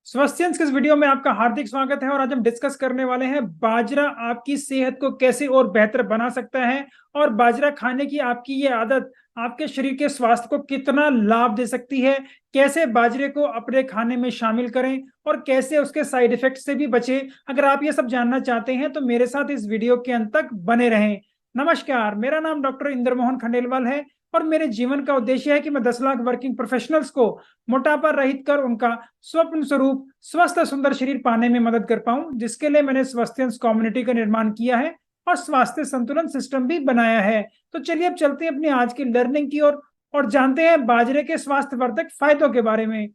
स्वास्थ्यंस के इस वीडियो में आपका हार्दिक स्वागत है और आज हम डिस्कस करने वाले हैं बाजरा आपकी सेहत को कैसे और बेहतर बना सकता है और बाजरा खाने की आपकी ये आदत आपके शरीर के स्वास्थ्य को कितना लाभ दे सकती है। कैसे बाजरे को अपने खाने में शामिल करें और कैसे उसके साइड इफेक्ट से भी बचें। अगर आप ये सब जानना चाहते हैं तो मेरे साथ इस वीडियो के अंत तक बने रहें। नमस्कार, मेरा नाम डॉक्टर इंद्र मोहन खंडेलवाल है और मेरे जीवन का उद्देश्य है कि मैं 10 लाख वर्किंग प्रोफेशनल्स को मोटापा रहित कर उनका स्वप्न स्वरूप स्वस्थ सुंदर शरीर पाने में मदद कर पाऊं, जिसके लिए मैंने स्वास्थ्य कम्युनिटी का निर्माण किया है और स्वास्थ्य संतुलन सिस्टम भी बनाया है। तो चलिए अब चलते हैं अपनी आज की लर्निंग की ओर और जानते हैं बाजरे के स्वास्थ्यवर्धक फायदों के बारे में।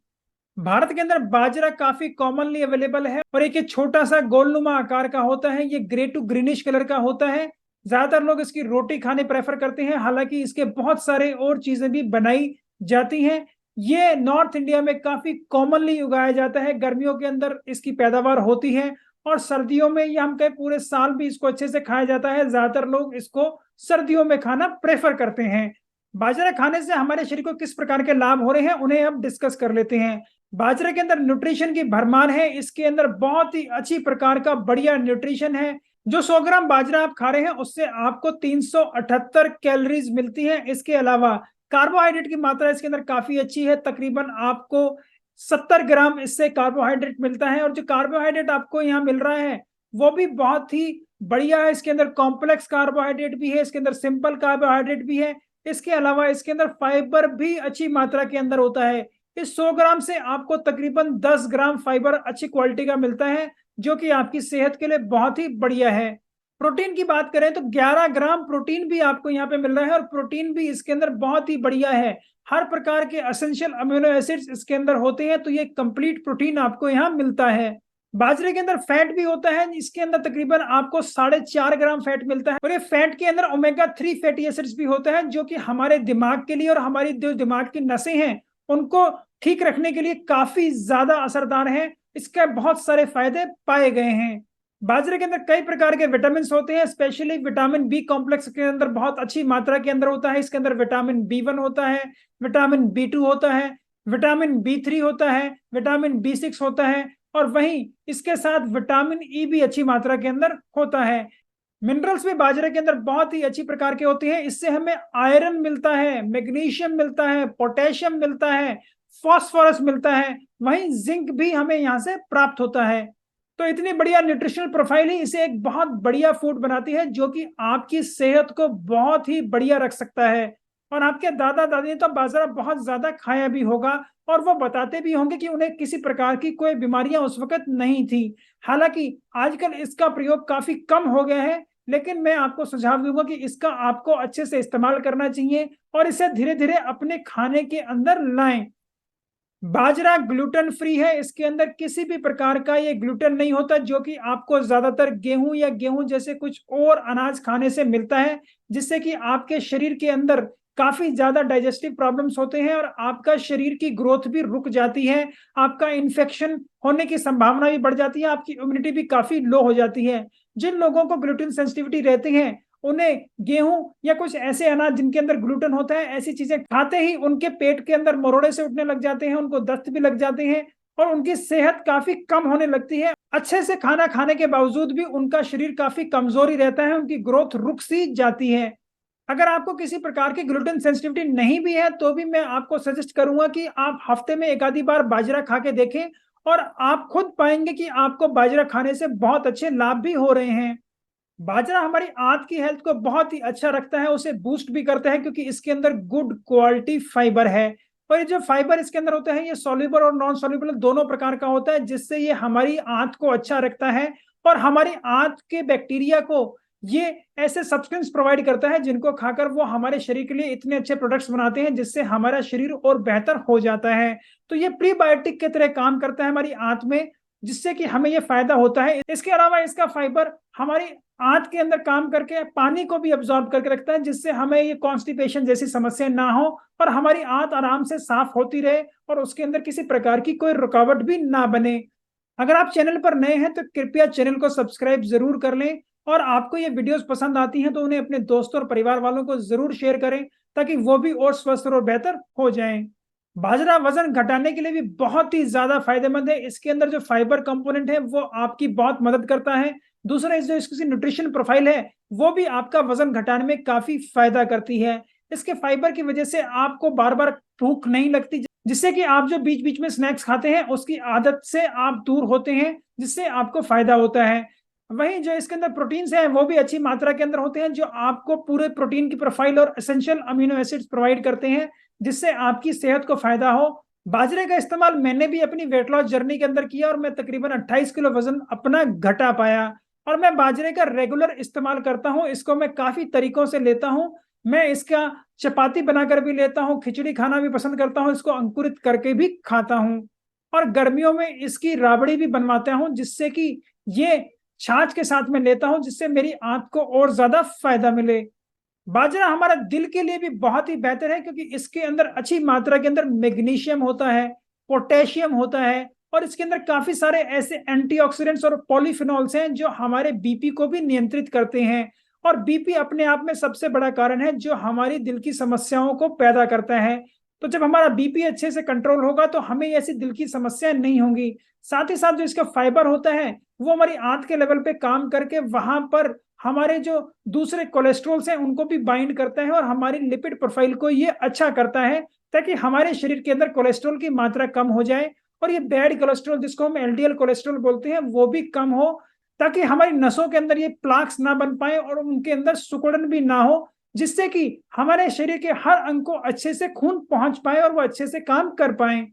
भारत के अंदर बाजरा काफी कॉमनली अवेलेबल है और एक छोटा सा गोलनुमा आकार का होता है। ये ग्रे टू ग्रीनिश कलर का होता है। ज्यादातर लोग इसकी रोटी खाने प्रेफर करते हैं, हालांकि इसके बहुत सारे और चीजें भी बनाई जाती हैं। ये नॉर्थ इंडिया में काफी कॉमनली उगाया जाता है। गर्मियों के अंदर इसकी पैदावार होती है और सर्दियों में ये हम कहे पूरे साल भी इसको अच्छे से खाया जाता है। ज्यादातर लोग इसको सर्दियों में खाना प्रेफर करते हैं। बाजरा खाने से हमारे शरीर को किस प्रकार के लाभ हो रहे हैं उन्हें अब डिस्कस कर लेते हैं। बाजरे के अंदर न्यूट्रिशन की भरमार है। इसके अंदर बहुत ही अच्छी प्रकार का बढ़िया न्यूट्रिशन है। जो 100 ग्राम बाजरा आप खा रहे हैं उससे आपको 378 कैलोरीज मिलती हैं। इसके अलावा कार्बोहाइड्रेट की मात्रा इसके अंदर काफी अच्छी है। तकरीबन आपको 70 ग्राम इससे कार्बोहाइड्रेट मिलता है और जो कार्बोहाइड्रेट आपको यहाँ मिल रहा है वो भी बहुत ही बढ़िया है। इसके अंदर कॉम्प्लेक्स कार्बोहाइड्रेट भी है, इसके अंदर सिंपल कार्बोहाइड्रेट भी है। इसके अलावा इसके अंदर फाइबर भी अच्छी मात्रा के अंदर होता है। इस 100 ग्राम से आपको तकरीबन 10 ग्राम फाइबर अच्छी क्वालिटी का मिलता है, जो कि आपकी सेहत के लिए बहुत ही बढ़िया है। प्रोटीन की बात करें तो 11 ग्राम प्रोटीन भी आपको यहाँ पे मिल रहा है और प्रोटीन भी इसके अंदर बहुत ही बढ़िया है। हर प्रकार के एसेंशियल अमीनो एसिड्स इसके अंदर होते हैं, तो ये कंप्लीट प्रोटीन आपको यहाँ मिलता है। बाजरे के अंदर फैट भी होता है। इसके अंदर तकरीबन आपको 4.5 ग्राम फैट मिलता है और ये फैट के अंदर ओमेगा 3 फैटी एसिड्स भी होता है, जो कि हमारे दिमाग के लिए और हमारी जो दिमाग की नसें हैं उनको ठीक रखने के लिए काफी ज्यादा असरदार है। इसके बहुत सारे फायदे पाए गए हैं। बाजरे के अंदर कई प्रकार के विटामिन होते हैं, स्पेशली विटामिन बी कॉम्प्लेक्स के अंदर बहुत अच्छी मात्रा के अंदर होता है। इसके अंदर विटामिन B1 होता है, विटामिन B2 होता है, विटामिन B3 होता है, विटामिन B6 होता है और वहीं इसके साथ विटामिन ई भी अच्छी मात्रा के अंदर होता है। मिनरल्स भी बाजरे के अंदर बहुत ही अच्छी प्रकार के होते हैं। इससे हमें आयरन मिलता है, मैग्नीशियम मिलता है, पोटेशियम मिलता है, फॉस्फोरस मिलता है, वहीं जिंक भी हमें यहाँ से प्राप्त होता है। तो इतनी बढ़िया न्यूट्रिशनल प्रोफाइल ही इसे एक बहुत बढ़िया फूड बनाती है, जो कि आपकी सेहत को बहुत ही बढ़िया रख सकता है। और आपके दादा दादी ने तो बाजरा बहुत ज्यादा खाया भी होगा और वो बताते भी होंगे कि उन्हें किसी प्रकार की कोई बीमारियां उस वक्त नहीं थी। हालांकि आजकल इसका प्रयोग काफी कम हो गया है, लेकिन मैं आपको सुझाव दूंगा कि इसका आपको अच्छे से इस्तेमाल करना चाहिए और इसे धीरे धीरे अपने खाने के अंदर लाएं। बाजरा ग्लूटेन फ्री है। इसके अंदर किसी भी प्रकार का ये ग्लूटेन नहीं होता, जो कि आपको ज्यादातर गेहूं या गेहूं जैसे कुछ और अनाज खाने से मिलता है, जिससे कि आपके शरीर के अंदर काफी ज्यादा डाइजेस्टिव प्रॉब्लम्स होते हैं और आपका शरीर की ग्रोथ भी रुक जाती है। आपका इन्फेक्शन होने की संभावना भी बढ़ जाती है, आपकी इम्यूनिटी भी काफी लो हो जाती है। जिन लोगों को ग्लूटेन सेंसिटिविटी रहती है उन्हें गेहूं या कुछ ऐसे अनाज जिनके अंदर ग्लूटेन होता है, ऐसी चीजें खाते ही उनके पेट के अंदर मरोड़े से उठने लग जाते हैं, उनको दस्त भी लग जाते हैं और उनकी सेहत काफी कम होने लगती है। अच्छे से खाना खाने के बावजूद भी उनका शरीर काफी कमजोरी रहता है, उनकी ग्रोथ रुक सी जाती है। अगर आपको किसी प्रकार की ग्लूटेन सेंसिटिविटी नहीं भी है तो भी मैं आपको सजेस्ट करूंगा कि आप हफ्ते में एक आधी बार बाजरा खा के देखें और आप खुद पाएंगे कि आपको बाजरा खाने से बहुत अच्छे लाभ भी हो रहे हैं। बाजरा हमारी आंत की हेल्थ को बहुत ही अच्छा रखता है, उसे बूस्ट भी करता है, क्योंकि इसके अंदर गुड क्वालिटी फाइबर है। और ये जो फाइबर इसके अंदर होता है ये सॉल्युबल और नॉन सॉल्युबल दोनों प्रकार का होता है, जिससे ये हमारी आंत को अच्छा रखता है और हमारी आंत के बैक्टीरिया को ये ऐसे सब्सटेंस प्रोवाइड करता है जिनको खाकर वो हमारे शरीर के लिए इतने अच्छे प्रोडक्ट्स बनाते हैं, जिससे हमारा शरीर और बेहतर हो जाता है। तो ये प्रीबायोटिक की तरह काम करता है हमारी आंत में, जिससे कि हमें ये फायदा होता है। इसके अलावा इसका फाइबर हमारी आंत के अंदर काम करके पानी को भी अब्सॉर्ब करके रखता है, जिससे हमें ये कॉन्स्टिपेशन जैसी समस्या ना हो और हमारी आंत आराम से साफ होती रहे और उसके अंदर किसी प्रकार की कोई रुकावट भी ना बने। अगर आप चैनल पर नए हैं तो कृपया चैनल को सब्सक्राइब जरूर कर लें और आपको ये वीडियोस पसंद आती हैं तो उन्हें अपने दोस्तों और परिवार वालों को जरूर शेयर करें, ताकि वो भी और स्वस्थ और बेहतर हो जाएं। बाजरा वजन घटाने के लिए भी बहुत ही ज्यादा फायदेमंद है। इसके अंदर जो फाइबर कंपोनेंट है वो आपकी बहुत मदद करता है। दूसरा, इस जो इसकी न्यूट्रिशन प्रोफाइल है वो भी आपका वजन घटाने में काफी फायदा करती है। इसके फाइबर की वजह से आपको बार बार भूख नहीं लगती, जिससे कि आप जो बीच बीच में स्नैक्स खाते हैं उसकी आदत से आप दूर होते हैं, जिससे आपको फायदा होता है। वहीं जो इसके अंदर प्रोटीन्स हैं वो भी अच्छी मात्रा के अंदर होते हैं, जो आपको पूरे प्रोटीन की प्रोफाइल और एसेंशियल अमीनो एसिड्स प्रोवाइड करते हैं, जिससे आपकी सेहत को फायदा हो। बाजरे का इस्तेमाल मैंने भी अपनी वेट लॉस जर्नी के अंदर किया और मैं तकरीबन 28 किलो वजन अपना घटा पाया। और मैं बाजरे का रेगुलर इस्तेमाल करता हूँ, इसको मैं काफी तरीकों से लेता हूँ। मैं इसका चपाती बनाकर भी लेता हूँ, खिचड़ी खाना भी पसंद करता हूँ, इसको अंकुरित करके भी खाता हूँ। और गर्मियों में इसकी राबड़ी भी बनवाता हूँ, जिससे कि ये छाछ के साथ में लेता हूँ, जिससे मेरी आंत को और ज्यादा फायदा मिले। बाजरा हमारा दिल के लिए भी बहुत ही बेहतर है, क्योंकि इसके अंदर अच्छी मात्रा के अंदर मैग्नीशियम होता है, पोटेशियम होता है, और इसके अंदर काफी सारे ऐसे एंटीऑक्सीडेंट्स और पॉलीफिनॉल्स हैं जो हमारे बीपी को भी नियंत्रित करते हैं। और बीपी अपने आप में सबसे बड़ा कारण है जो हमारी दिल की समस्याओं को पैदा करता है। तो जब हमारा बीपी अच्छे से कंट्रोल होगा तो हमें ऐसी दिल की समस्या नहीं होंगी। साथ ही साथ जो इसका फाइबर होता है वो हमारी आंत के लेवल पे काम करके वहां पर हमारे जो दूसरे कोलेस्ट्रॉल्स हैं उनको भी बाइंड करता है, और हमारी लिपिड प्रोफाइल को ये अच्छा करता है, ताकि हमारे शरीर के अंदर कोलेस्ट्रॉल की मात्रा कम हो जाए, और ये बैड कोलेस्ट्रॉल जिसको हम एलडीएल कोलेस्ट्रॉल बोलते हैं वो भी कम हो, ताकि हमारी नसों के अंदर ये प्लाक्स ना बन पाए और उनके अंदर सिकुड़न भी ना हो, जिससे कि हमारे शरीर के हर अंग को अच्छे से खून पहुंच पाए और वो अच्छे से काम कर पाए।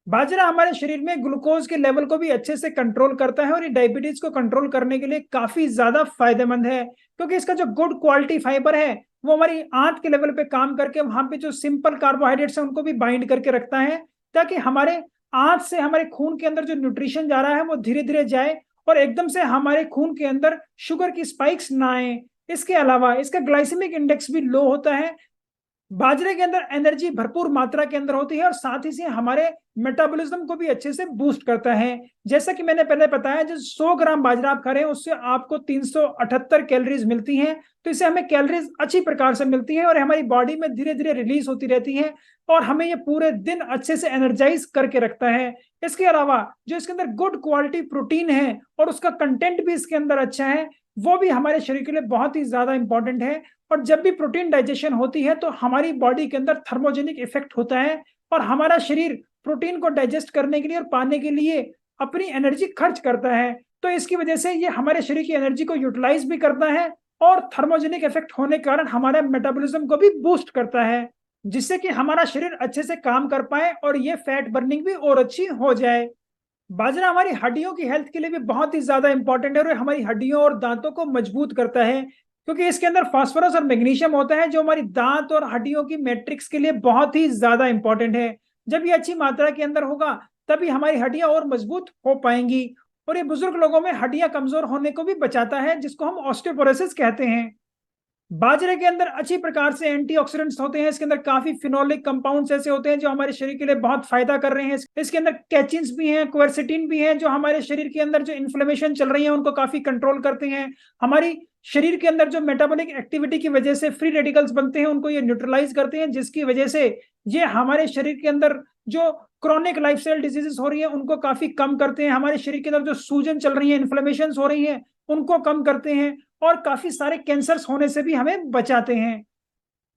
बाजरा हमारे शरीर में ग्लूकोज के लेवल को भी अच्छे से कंट्रोल करता है, और ये डायबिटीज को कंट्रोल करने के लिए काफी ज्यादा फायदेमंद है, क्योंकि इसका जो गुड क्वालिटी फाइबर है वो हमारी आंत के लेवल पे काम करके वहां पे जो सिंपल कार्बोहाइड्रेट्स है उनको भी बाइंड करके रखता है, ताकि हमारे आंत से हमारे खून के अंदर जो न्यूट्रिशन जा रहा है वो धीरे धीरे जाए और एकदम से हमारे खून के अंदर शुगर की स्पाइक्स ना आए। इसके अलावा इसका ग्लाइसेमिक इंडेक्स भी लो होता है। बाजरे के अंदर एनर्जी भरपूर मात्रा के अंदर होती है, और साथ ही से हमारे मेटाबॉलिज्म को भी अच्छे से बूस्ट करता है। जैसा कि मैंने पहले बताया, जो 100 ग्राम बाजरा आप खा रहे हैं उससे आपको 378 कैलोरीज मिलती हैं। तो इससे हमें कैलोरीज अच्छी प्रकार से मिलती है और हमारी बॉडी में धीरे धीरे रिलीज होती रहती है, और हमें ये पूरे दिन अच्छे से एनर्जाइज करके रखता है। इसके अलावा जो इसके अंदर गुड क्वालिटी प्रोटीन है और उसका कंटेंट भी इसके अंदर अच्छा है, वो भी हमारे शरीर के लिए बहुत ही ज्यादा इंपॉर्टेंट है। और जब भी प्रोटीन डाइजेशन होती है तो हमारी बॉडी के अंदर थर्मोजेनिक इफेक्ट होता है, और हमारा शरीर प्रोटीन को डाइजेस्ट करने के लिए और पाने के लिए अपनी एनर्जी खर्च करता है। तो इसकी वजह से ये हमारे शरीर की एनर्जी को यूटिलाइज भी करता है, और थर्मोजेनिक इफेक्ट होने के कारण हमारे मेटाबॉलिज्म को भी बूस्ट करता है, जिससे कि हमारा शरीर अच्छे से काम कर पाए और ये फैट बर्निंग भी और अच्छी हो जाए। बाजरा हमारी हड्डियों की हेल्थ के लिए भी बहुत ही ज्यादा इंपॉर्टेंट है, और हमारी हड्डियों और दांतों को मजबूत करता है, क्योंकि इसके अंदर फास्फोरस और मैग्नीशियम होता है जो हमारी दांत और हड्डियों की मैट्रिक्स के लिए बहुत ही ज्यादा इंपॉर्टेंट है। जब ये अच्छी मात्रा के अंदर होगा तभी हमारी हड्डियां और मजबूत हो पाएंगी, और ये बुजुर्ग लोगों में हड्डियां कमजोर होने को भी बचाता है, जिसको हम ऑस्टियोपोरोसिस कहते हैं। बाजरे के अंदर अच्छी प्रकार से एंटीऑक्सीडेंट्स होते हैं। इसके अंदर काफी फिनोलिक कंपाउंड्स ऐसे होते हैं जो हमारे शरीर के लिए बहुत फायदा कर रहे हैं। इसके अंदर कैचिन्स भी हैं, क्वेरसेटिन भी हैं, जो हमारे शरीर के अंदर जो इन्फ्लेमेशन चल रही है उनको काफी कंट्रोल करते हैं। हमारी शरीर के अंदर जो मेटाबॉलिक एक्टिविटी की वजह से फ्री रेडिकल्स बनते हैं उनको ये न्यूट्रलाइज करते हैं, जिसकी वजह से ये हमारे शरीर के अंदर जो क्रॉनिक लाइफस्टाइल डिजीजेस हो रही है उनको काफी कम करते हैं। हमारे शरीर के अंदर जो सूजन चल रही है, इन्फ्लेमेशन हो रही है, उनको कम करते हैं, और काफी सारे कैंसर्स होने से भी हमें बचाते हैं।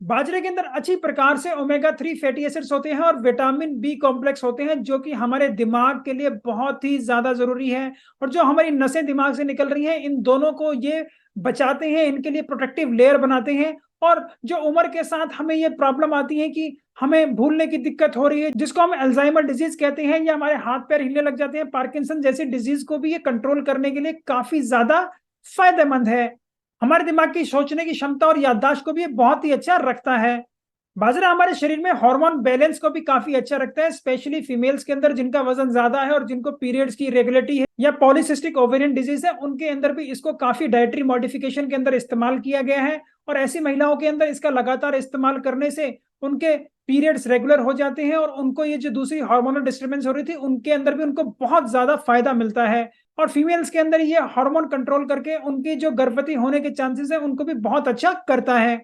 बाजरे के अंदर अच्छी प्रकार से ओमेगा 3 फैटी एसिड्स होते हैं और विटामिन बी कॉम्प्लेक्स होते हैं, जो कि हमारे दिमाग के लिए बहुत ही ज्यादा जरूरी है। और जो हमारी नसें दिमाग से निकल रही हैं इन दोनों को ये बचाते हैं, इनके लिए प्रोटेक्टिव लेयर बनाते हैं। और जो उम्र के साथ हमें ये प्रॉब्लम आती है कि हमें भूलने की दिक्कत हो रही है, जिसको हम अल्जाइमर डिजीज कहते हैं, या हमारे हाथ पैर हिलने लग जाते हैं, पार्किंसन जैसी डिजीज को भी ये कंट्रोल करने के लिए काफी ज्यादा फायदेमंद है। हमारे दिमाग की सोचने की क्षमता और याददाश्त को भी बहुत ही अच्छा रखता है। बाजरा हमारे शरीर में हार्मोन बैलेंस को भी काफी अच्छा रखता है, स्पेशली फीमेल्स के अंदर जिनका वजन ज्यादा है और जिनको पीरियड्स की इरेगुलरिटी है या पॉलीसिस्टिक ओवेरियन डिजीज है, उनके अंदर भी इसको काफी डाइटरी मॉडिफिकेशन के अंदर इस्तेमाल किया गया है। और ऐसी महिलाओं के अंदर इसका लगातार इस्तेमाल करने से उनके पीरियड्स रेगुलर हो जाते हैं, और उनको ये जो दूसरी हार्मोनल डिस्टर्बेंस हो रही थी उनके अंदर भी उनको बहुत ज्यादा फायदा मिलता है। और फीमेल्स के अंदर ये हार्मोन कंट्रोल करके उनकी जो गर्भवती होने के चांसेस है उनको भी बहुत अच्छा करता है।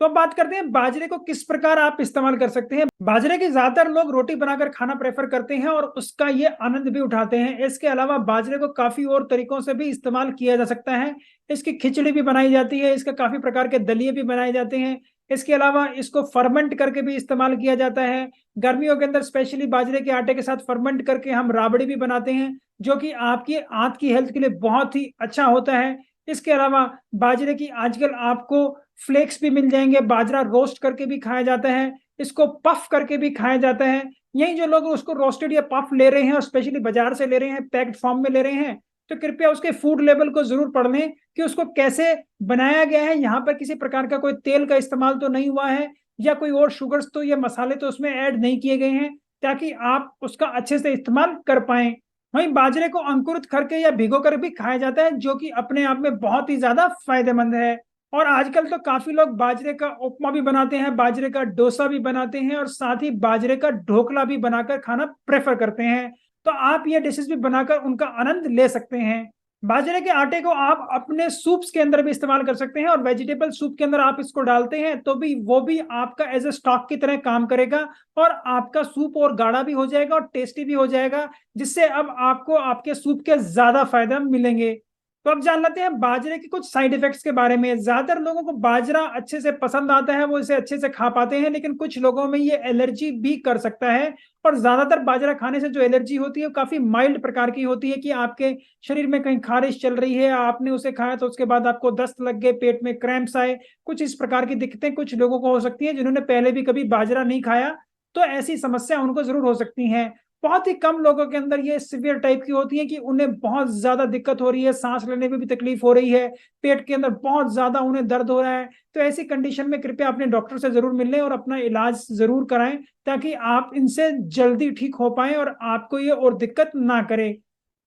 तो अब बात करते हैं बाजरे को किस प्रकार आप इस्तेमाल कर सकते हैं। बाजरे की ज्यादातर लोग रोटी बनाकर खाना प्रेफर करते हैं और उसका ये आनंद भी उठाते हैं। इसके अलावा बाजरे को काफी और तरीकों से भी इस्तेमाल किया जा सकता है। इसकी खिचड़ी भी बनाई जाती है, इसके काफी प्रकार के दलिए भी बनाए जाते हैं। इसके अलावा इसको फर्मेंट करके भी इस्तेमाल किया जाता है। गर्मियों के अंदर स्पेशली बाजरे के आटे के साथ फर्मेंट करके हम राबड़ी भी बनाते हैं, जो कि आपकी आंत की हेल्थ के लिए बहुत ही अच्छा होता है। इसके अलावा बाजरे की आजकल आपको फ्लेक्स भी मिल जाएंगे, बाजरा रोस्ट करके भी खाया जाता है, इसको पफ करके भी खाया जाता है। यही जो लोग उसको रोस्टेड या पफ ले रहे हैं और स्पेशली बाजार से ले रहे हैं, पैक्ड फॉर्म में ले रहे हैं, तो कृपया उसके फूड लेवल को जरूर पढ़ लें कि उसको कैसे बनाया गया है। यहाँ पर किसी प्रकार का कोई तेल का इस्तेमाल तो नहीं हुआ है या कोई और शुगर्स तो या मसाले तो उसमें ऐड नहीं किए गए हैं, ताकि आप उसका अच्छे से इस्तेमाल कर पाए। वहीं बाजरे को अंकुरित करके या भिगो कर भी खाया जाता है, जो कि अपने आप में बहुत ही ज्यादा फायदेमंद है। और आजकल तो काफी लोग बाजरे का उपमा भी बनाते हैं, बाजरे का डोसा भी बनाते हैं और साथ ही बाजरे का ढोकला भी बनाकर खाना प्रेफर करते हैं। तो आप ये डिशेस भी बनाकर उनका आनंद ले सकते हैं। बाजरे के आटे को आप अपने सूप्स के अंदर भी इस्तेमाल कर सकते हैं और वेजिटेबल सूप के अंदर आप इसको डालते हैं तो भी वो भी आपका एज ए स्टॉक की तरह काम करेगा और आपका सूप और गाढ़ा भी हो जाएगा और टेस्टी भी हो जाएगा, जिससे अब आपको आपके सूप के ज्यादा फायदा मिलेंगे। तो अब जान लेते हैं बाजरे के कुछ साइड इफेक्ट्स के बारे में। ज्यादातर लोगों को बाजरा अच्छे से पसंद आता है, वो इसे अच्छे से खा पाते हैं, लेकिन कुछ लोगों में ये एलर्जी भी कर सकता है। और ज्यादातर बाजरा खाने से जो एलर्जी होती है वो काफी माइल्ड प्रकार की होती है कि आपके शरीर में कहीं खारिश चल रही है, आपने उसे खाया तो उसके बाद आपको दस्त लग गए, पेट में क्रैम्प्स आए, कुछ इस प्रकार की दिक्कतें कुछ लोगों को हो सकती है जिन्होंने पहले भी कभी बाजरा नहीं खाया। तो ऐसी समस्या उनको जरूर हो सकती है। बहुत ही कम लोगों के अंदर ये सिवियर टाइप की होती है कि उन्हें बहुत ज्यादा दिक्कत हो रही है, सांस लेने में भी तकलीफ हो रही है, पेट के अंदर बहुत ज्यादा उन्हें दर्द हो रहा है। तो ऐसी कंडीशन में कृपया अपने डॉक्टर से जरूर मिलें और अपना इलाज जरूर कराएं, ताकि आप इनसे जल्दी ठीक हो पाएं और आपको ये और दिक्कत ना करे।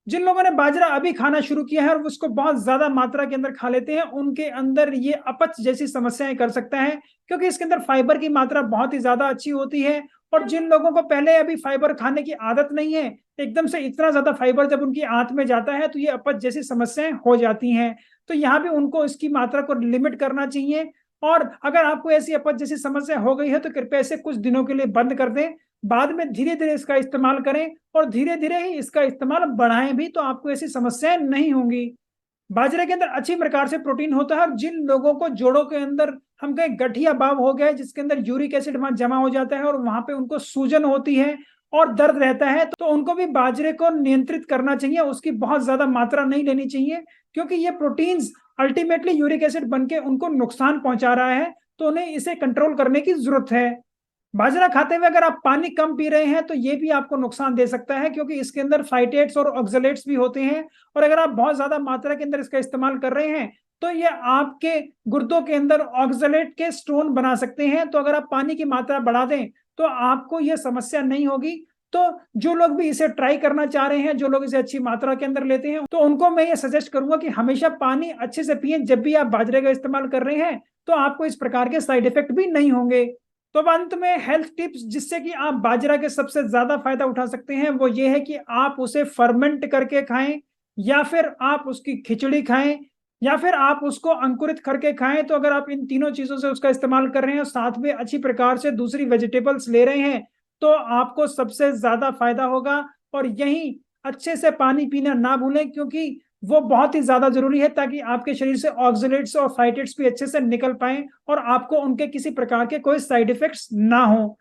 जिन लोगों ने बाजरा अभी खाना शुरू किया है और उसको बहुत ज्यादा मात्रा के अंदर खा लेते हैं, उनके अंदर ये अपच जैसी समस्याएं कर सकता है, क्योंकि इसके अंदर फाइबर की मात्रा बहुत ही ज्यादा अच्छी होती है। और जिन लोगों को पहले अभी फाइबर खाने की आदत नहीं है, एकदम से इतना ज्यादा फाइबर जब उनकी आंत में जाता है तो ये अपच जैसी समस्याएं हो जाती हैं। तो यहाँ भी उनको इसकी मात्रा को लिमिट करना चाहिए। और अगर आपको ऐसी अपच जैसी समस्या हो गई है तो कृपया इसे कुछ दिनों के लिए बंद कर दें, बाद में धीरे धीरे इसका इस्तेमाल करें और धीरे धीरे ही इसका इस्तेमाल बढ़ाएं भी, तो आपको ऐसी समस्याएं नहीं होंगी। बाजरे के अंदर अच्छी प्रकार से प्रोटीन होता है और जिन लोगों को जोड़ों के अंदर हम कहें गठिया भाव हो गया है, जिसके अंदर यूरिक एसिड वहां जमा हो जाता है और वहां पे उनको सूजन होती है और दर्द रहता है, तो उनको भी बाजरे को नियंत्रित करना चाहिए। उसकी बहुत ज्यादा मात्रा नहीं लेनी चाहिए, क्योंकि ये प्रोटीन्स अल्टीमेटली यूरिक एसिड बन के उनको नुकसान पहुंचा रहा है। तो उन्हें इसे कंट्रोल करने की जरूरत है। बाजरा खाते हुए अगर आप पानी कम पी रहे हैं तो ये भी आपको नुकसान दे सकता है, क्योंकि इसके अंदर फाइटेट्स और ऑक्सलेट्स भी होते हैं। और अगर आप बहुत ज्यादा मात्रा के अंदर इसका इस्तेमाल कर रहे हैं तो ये आपके गुर्दों के अंदर ऑक्सलेट के स्टोन बना सकते हैं। तो अगर आप पानी की मात्रा बढ़ा दें तो आपको ये समस्या नहीं होगी। तो जो लोग भी इसे ट्राई करना चाह रहे हैं, जो लोग इसे अच्छी मात्रा के अंदर लेते हैं, तो उनको मैं ये सजेस्ट करूंगा कि हमेशा पानी अच्छे से पिए जब भी आप बाजरे का इस्तेमाल कर रहे हैं, तो आपको इस प्रकार के साइड इफेक्ट भी नहीं होंगे। तो अब अंत में हेल्थ टिप्स जिससे कि आप बाजरा के सबसे ज्यादा फायदा उठा सकते हैं, वो ये है कि आप उसे फर्मेंट करके खाएं, या फिर आप उसकी खिचड़ी खाएं, या फिर आप उसको अंकुरित करके खाएं। तो अगर आप इन तीनों चीजों से उसका इस्तेमाल कर रहे हैं और साथ में अच्छी प्रकार से दूसरी वेजिटेबल्स ले रहे हैं, तो आपको सबसे ज्यादा फायदा होगा। और यही अच्छे से पानी पीना ना भूलें, क्योंकि वो बहुत ही ज्यादा जरूरी है, ताकि आपके शरीर से ऑक्सलेट्स और फाइटेट्स भी अच्छे से निकल पाए और आपको उनके किसी प्रकार के कोई साइड इफेक्ट्स ना हो।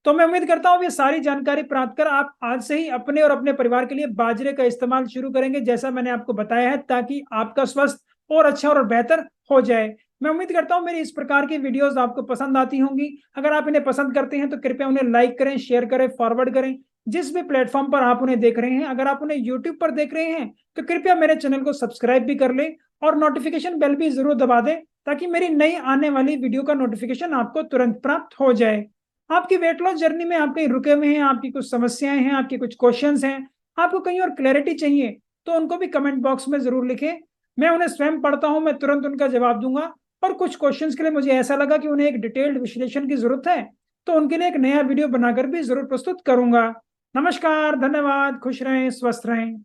तो मैं उम्मीद करता हूं ये सारी जानकारी प्राप्त कर आप आज से ही अपने और अपने परिवार के लिए बाजरे का इस्तेमाल शुरू करेंगे, जैसा मैंने आपको बताया है, ताकि आपका स्वास्थ्य और अच्छा और बेहतर हो जाए। मैं उम्मीद करता हूं मेरी इस प्रकार की वीडियोस आपको पसंद आती होंगी। अगर आप इन्हें पसंद करते हैं तो कृपया उन्हें लाइक करें, शेयर करें, फॉरवर्ड करें, जिस भी प्लेटफॉर्म पर आप उन्हें देख रहे हैं। अगर आप उन्हें यूट्यूब पर देख रहे हैं तो कृपया मेरे चैनल को सब्सक्राइब भी कर लें और नोटिफिकेशन बेल भी जरूर दबा दें, ताकि मेरी नई आने वाली वीडियो का नोटिफिकेशन आपको तुरंत प्राप्त हो जाए। आपकी वेट लॉस जर्नी में आप कहीं रुके हुए हैं, आपकी कुछ समस्याएं हैं, आपके कुछ क्वेश्चंस हैं, आपको कहीं और क्लैरिटी चाहिए, तो उनको भी कमेंट बॉक्स में जरूर लिखें। मैं उन्हें स्वयं पढ़ता हूं, मैं तुरंत उनका जवाब दूंगा। और कुछ क्वेश्चंस के लिए मुझे ऐसा लगा कि उन्हें एक डिटेल्ड विश्लेषण की जरूरत है, तो उनके लिए एक नया वीडियो बनाकर भी जरूर प्रस्तुत करूंगा। नमस्कार, धन्यवाद, खुश रहें, स्वस्थ रहें।